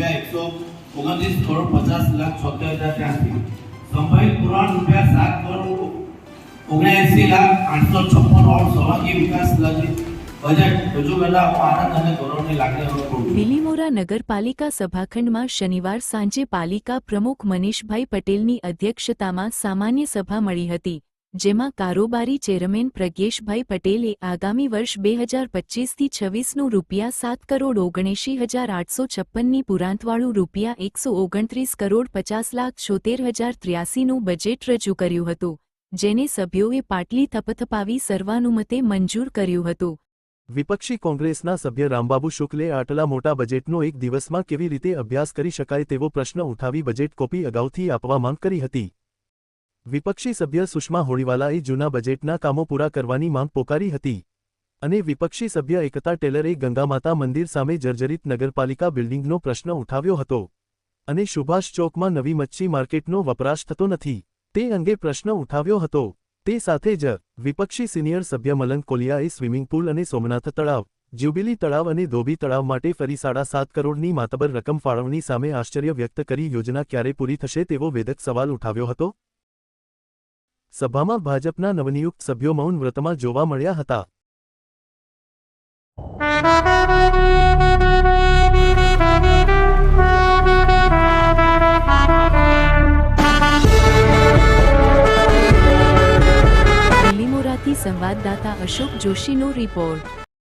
₹129,50,76,83 સંભવિત પુરાણ ₹7,79,856 વિકાસ બજેટ રજૂ કરતા હું આનંદ અને ગૌરવની લાગણી અનુભવું છું। બિલીમોરા નગરપાલિકા સભાખંડમાં શનિવાર સાંજે પાલિકા પ્રમુખ મનીષભાઈ પટેલની અધ્યક્ષતામાં સામાન્ય સભા મળી હતી, જેમાં કારોબારી ચેરમેન પ્રજ્ઞેશભાઈ પટેલે આગામી વર્ષ 2025થી 26નું ₹7,79,856ની પુરાંતવાળું ₹129,50,73,083નું બજેટ રજૂ કર્યું હતું, જેને સભ્યોએ પાટલી થપથપાવી સર્વાનુમતે મંજૂર કર્યું હતું। વિપક્ષી કોંગ્રેસના સભ્ય રામબાબુ શુક્લે આટલા મોટા બજેટનો એક દિવસમાં કેવી રીતે અભ્યાસ કરી શકાય તેવો પ્રશ્ન ઉઠાવી બજેટ કોપી અગાઉથી આપવા માંગ કરી હતી। વિપક્ષી સભ્ય સુષ્મા હોળીવાલાએ જૂના બજેટના કામો પૂરા કરવાની માંગ પોકારી હતી અને વિપક્ષી સભ્ય એકતા ટેલરે ગંગામાતા મંદિર સામે જર્જરિત નગરપાલિકા બિલ્ડિંગનો પ્રશ્ન ઉઠાવ્યો હતો અને સુભાષ ચોકમાં નવી મચ્છી માર્કેટનો વપરાશ થતો નથી તે અંગે પ્રશ્ન ઉઠાવ્યો હતો। તે સાથે જ વિપક્ષી સિનિયર સભ્ય મલંગ કોલિયાએ સ્વિમિંગ પૂલ અને સોમનાથ તળાવ, જ્યુબિલી તળાવ અને ધોબી તળાવ માટે ફરી 7.5 કરોડની માતબર રકમ ફાળવણી સામે આશ્ચર્ય વ્યક્ત કરી યોજના ક્યારે પૂરી થશે તેવો વેધક સવાલ ઉઠાવ્યો હતો। સભામાં ભાજપના નવનિયુક્ત સભ્યો મૌન વ્રતમાં જોવા મળ્યા હતા। બિલીમોરાથી સંવાદદાતા અશોક જોશીનો રિપોર્ટ।